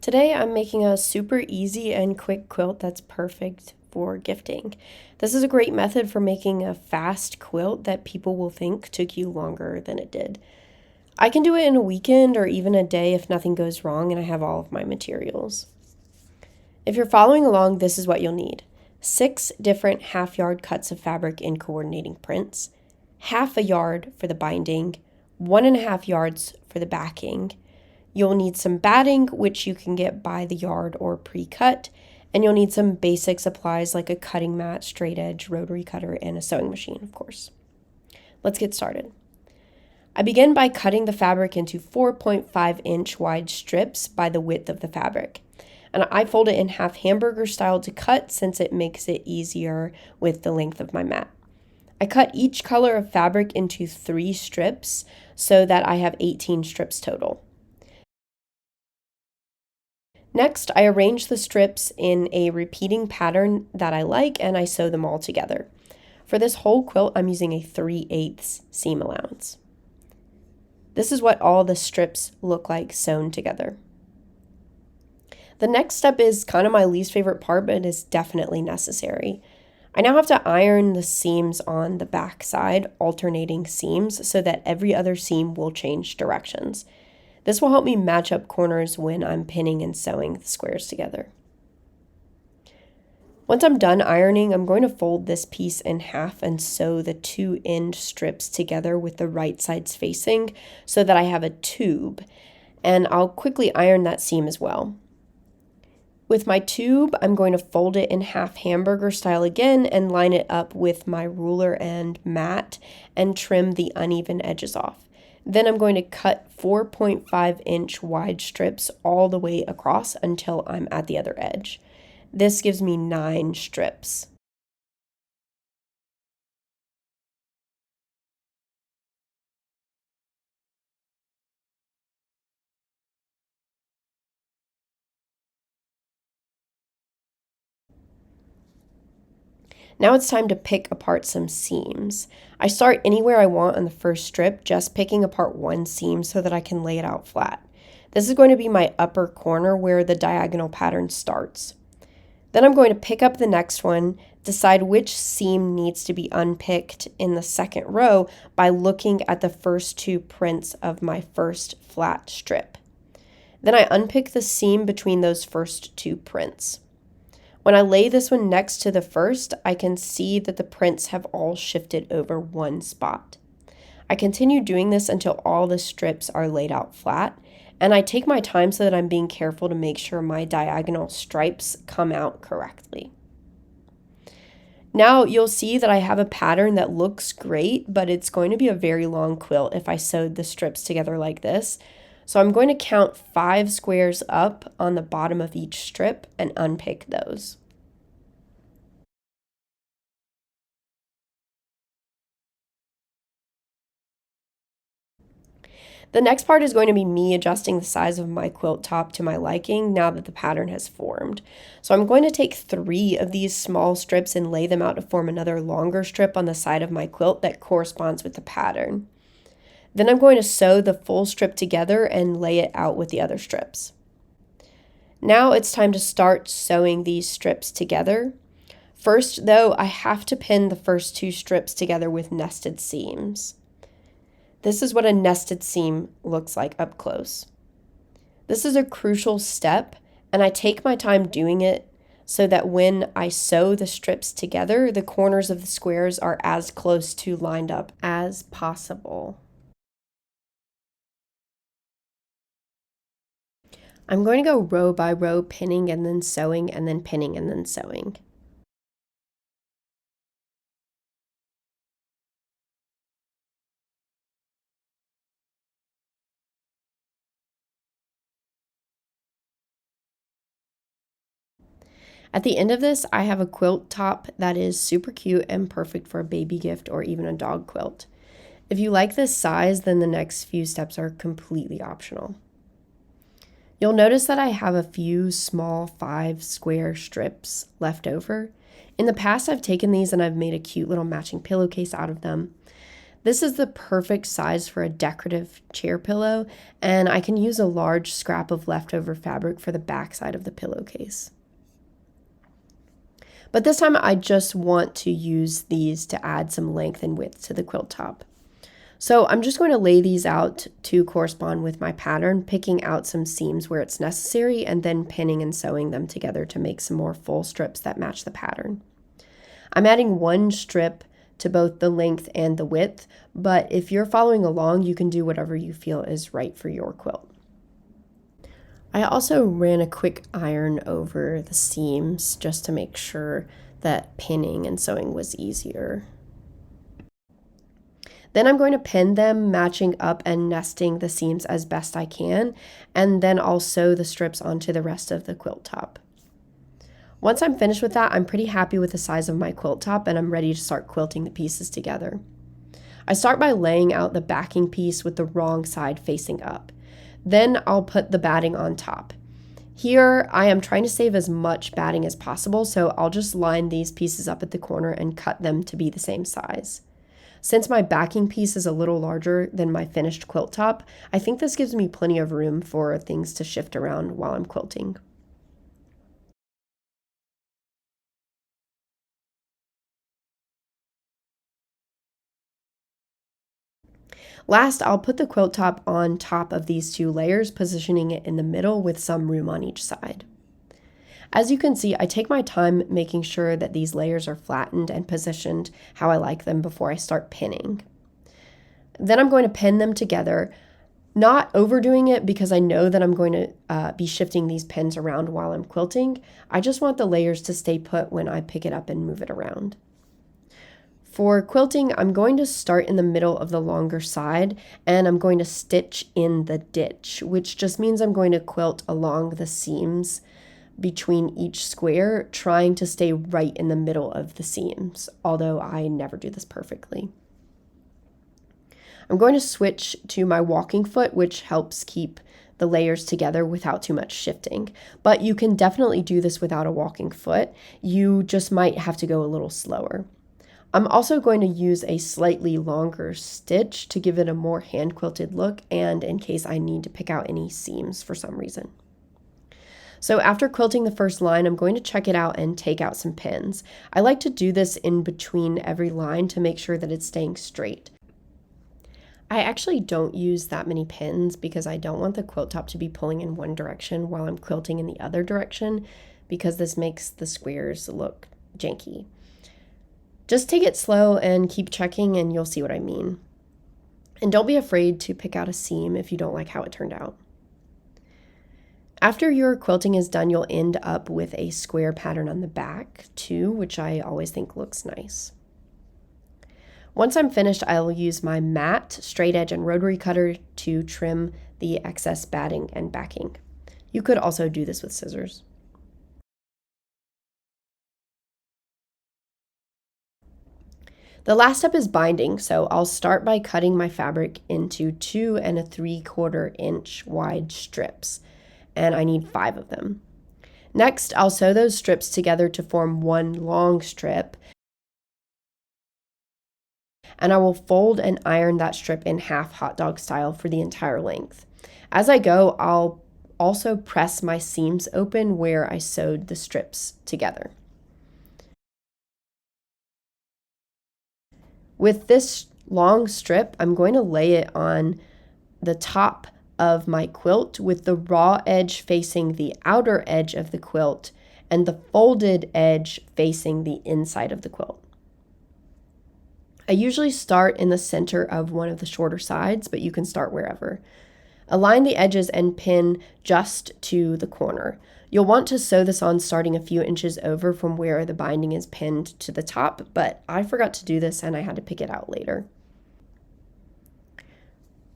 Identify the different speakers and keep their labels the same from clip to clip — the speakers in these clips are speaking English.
Speaker 1: Today I'm making a super easy and quick quilt that's perfect for gifting. This is a great method for making a fast quilt that people will think took you longer than it did. I can do it in a weekend or even a day if nothing goes wrong and I have all of my materials. If you're following along, this is what you'll need. 6 different half-yard cuts of fabric in coordinating prints, half a yard for the binding, 1.5 yards for the backing. You'll need some batting, which you can get by the yard or pre-cut, and you'll need some basic supplies like a cutting mat, straight edge, rotary cutter, and a sewing machine, of course. Let's get started. I begin by cutting the fabric into 4.5-inch wide strips by the width of the fabric. And I fold it in half hamburger style to cut since it makes it easier with the length of my mat. I cut each color of fabric into 3 strips so that I have 18 strips total. Next, I arrange the strips in a repeating pattern that I like and I sew them all together. For this whole quilt, I'm using a 3/8 seam allowance. This is what all the strips look like sewn together. The next step is kind of my least favorite part, but it is definitely necessary. I now have to iron the seams on the back side, alternating seams, so that every other seam will change directions. This will help me match up corners when I'm pinning and sewing the squares together. Once I'm done ironing, I'm going to fold this piece in half and sew the 2 end strips together with the right sides facing so that I have a tube, and I'll quickly iron that seam as well. With my tube, I'm going to fold it in half hamburger style again and line it up with my ruler and mat and trim the uneven edges off. Then I'm going to cut 4.5-inch wide strips all the way across until I'm at the other edge. This gives me 9 strips. Now it's time to pick apart some seams. I start anywhere I want on the first strip, just picking apart one seam so that I can lay it out flat. This is going to be my upper corner where the diagonal pattern starts. Then I'm going to pick up the next one, decide which seam needs to be unpicked in the second row by looking at the first 2 prints of my first flat strip. Then I unpick the seam between those first 2 prints. When I lay this one next to the first, I can see that the prints have all shifted over one spot. I continue doing this until all the strips are laid out flat, and I take my time so that I'm being careful to make sure my diagonal stripes come out correctly. Now you'll see that I have a pattern that looks great, but it's going to be a very long quilt if I sewed the strips together like this. So I'm going to count 5 squares up on the bottom of each strip and unpick those. The next part is going to be me adjusting the size of my quilt top to my liking now that the pattern has formed. So I'm going to take 3 of these small strips and lay them out to form another longer strip on the side of my quilt that corresponds with the pattern. Then I'm going to sew the full strip together and lay it out with the other strips. Now it's time to start sewing these strips together. First, though, I have to pin the first 2 strips together with nested seams. This is what a nested seam looks like up close. This is a crucial step, and I take my time doing it so that when I sew the strips together, the corners of the squares are as close to lined up as possible. I'm going to go row by row, pinning and then sewing, and then pinning and then sewing. At the end of this, I have a quilt top that is super cute and perfect for a baby gift or even a dog quilt. If you like this size, then the next few steps are completely optional. You'll notice that I have a few small 5 square strips left over. In the past, I've taken these and I've made a cute little matching pillowcase out of them. This is the perfect size for a decorative chair pillow, and I can use a large scrap of leftover fabric for the backside of the pillowcase. But this time I just want to use these to add some length and width to the quilt top. So I'm just going to lay these out to correspond with my pattern, picking out some seams where it's necessary and then pinning and sewing them together to make some more full strips that match the pattern. I'm adding one strip to both the length and the width, but if you're following along, you can do whatever you feel is right for your quilt. I also ran a quick iron over the seams just to make sure that pinning and sewing was easier. Then I'm going to pin them, matching up and nesting the seams as best I can, and then I'll sew the strips onto the rest of the quilt top. Once I'm finished with that, I'm pretty happy with the size of my quilt top and I'm ready to start quilting the pieces together. I start by laying out the backing piece with the wrong side facing up. Then I'll put the batting on top. Here, I am trying to save as much batting as possible, so I'll just line these pieces up at the corner and cut them to be the same size. Since my backing piece is a little larger than my finished quilt top, I think this gives me plenty of room for things to shift around while I'm quilting. Last, I'll put the quilt top on top of these two layers, positioning it in the middle with some room on each side. As you can see, I take my time making sure that these layers are flattened and positioned how I like them before I start pinning. Then I'm going to pin them together, not overdoing it because I know that I'm going to be shifting these pins around while I'm quilting. I just want the layers to stay put when I pick it up and move it around. For quilting, I'm going to start in the middle of the longer side and I'm going to stitch in the ditch, which just means I'm going to quilt along the seams between each square, trying to stay right in the middle of the seams, although I never do this perfectly. I'm going to switch to my walking foot, which helps keep the layers together without too much shifting. But you can definitely do this without a walking foot. You just might have to go a little slower. I'm also going to use a slightly longer stitch to give it a more hand-quilted look and in case I need to pick out any seams for some reason. So after quilting the first line, I'm going to check it out and take out some pins. I like to do this in between every line to make sure that it's staying straight. I actually don't use that many pins because I don't want the quilt top to be pulling in one direction while I'm quilting in the other direction because this makes the squares look janky. Just take it slow and keep checking and you'll see what I mean. And don't be afraid to pick out a seam if you don't like how it turned out. After your quilting is done, you'll end up with a square pattern on the back too, which I always think looks nice. Once I'm finished, I'll use my mat, straight edge, and rotary cutter to trim the excess batting and backing. You could also do this with scissors. The last step is binding, so I'll start by cutting my fabric into 2 3/4 inch wide strips, and I need 5 of them. Next, I'll sew those strips together to form one long strip, and I will fold and iron that strip in half hot dog style for the entire length. As I go, I'll also press my seams open where I sewed the strips together. With this long strip, I'm going to lay it on the top of my quilt with the raw edge facing the outer edge of the quilt and the folded edge facing the inside of the quilt. I usually start in the center of one of the shorter sides, but you can start wherever. Align the edges and pin just to the corner. You'll want to sew this on starting a few inches over from where the binding is pinned to the top, but I forgot to do this and I had to pick it out later.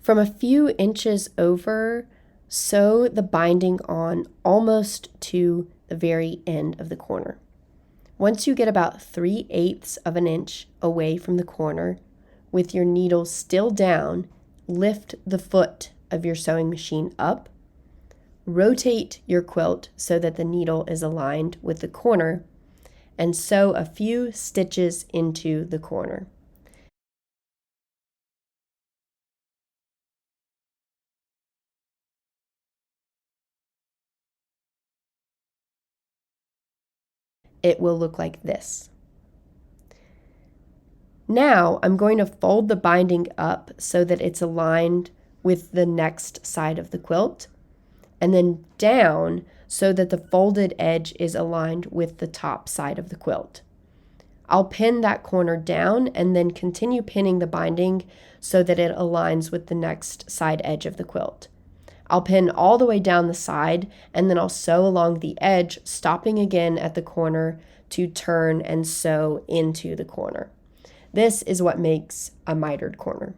Speaker 1: From a few inches over, sew the binding on almost to the very end of the corner. Once you get about 3/8 of an inch away from the corner, with your needle still down, lift the foot of your sewing machine up, rotate your quilt so that the needle is aligned with the corner, and sew a few stitches into the corner. it will look like this. Now I'm going to fold the binding up so that it's aligned with the next side of the quilt, and then down so that the folded edge is aligned with the top side of the quilt. I'll pin that corner down and then continue pinning the binding so that it aligns with the next side edge of the quilt. I'll pin all the way down the side, and then I'll sew along the edge, stopping again at the corner to turn and sew into the corner. This is what makes a mitered corner.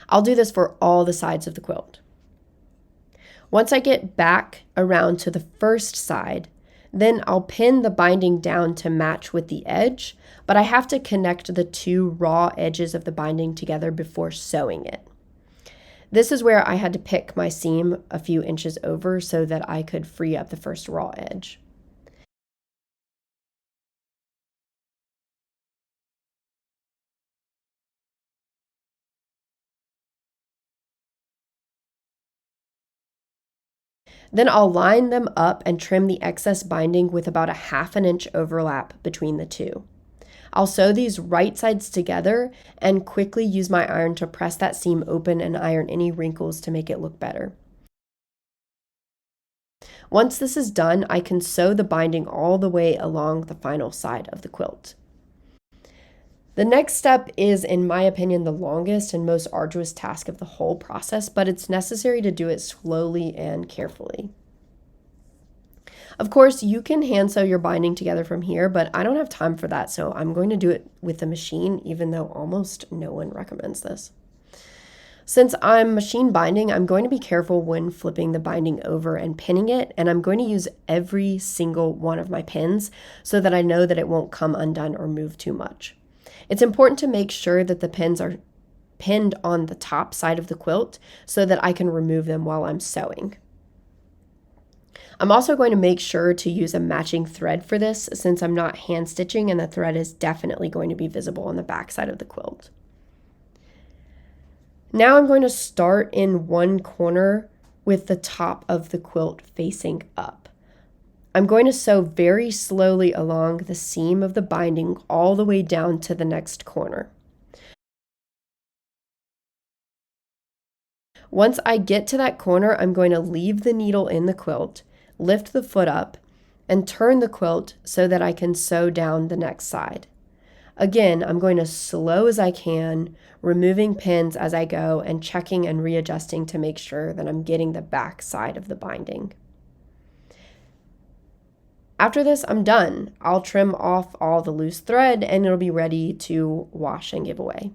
Speaker 1: I'll do this for all the sides of the quilt. Once I get back around to the first side, then I'll pin the binding down to match with the edge, but I have to connect the two raw edges of the binding together before sewing it. This is where I had to pick my seam a few inches over so that I could free up the first raw edge. Then I'll line them up and trim the excess binding with about a 1/2 inch overlap between the two. I'll sew these right sides together and quickly use my iron to press that seam open and iron any wrinkles to make it look better. Once this is done, I can sew the binding all the way along the final side of the quilt. The next step is, in my opinion, the longest and most arduous task of the whole process, but it's necessary to do it slowly and carefully. Of course, you can hand sew your binding together from here, but I don't have time for that, so I'm going to do it with the machine, even though almost no one recommends this. Since I'm machine binding, I'm going to be careful when flipping the binding over and pinning it, and I'm going to use every single one of my pins so that I know that it won't come undone or move too much. It's important to make sure that the pins are pinned on the top side of the quilt so that I can remove them while I'm sewing. I'm also going to make sure to use a matching thread for this since I'm not hand stitching and the thread is definitely going to be visible on the back side of the quilt. Now I'm going to start in one corner with the top of the quilt facing up. I'm going to sew very slowly along the seam of the binding all the way down to the next corner. Once I get to that corner, I'm going to leave the needle in the quilt, lift the foot up, and turn the quilt so that I can sew down the next side. Again, I'm going as slow as I can, removing pins as I go and checking and readjusting to make sure that I'm getting the back side of the binding. After this, I'm done. I'll trim off all the loose thread and it'll be ready to wash and give away.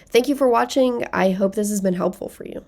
Speaker 1: Thank you for watching. I hope this has been helpful for you.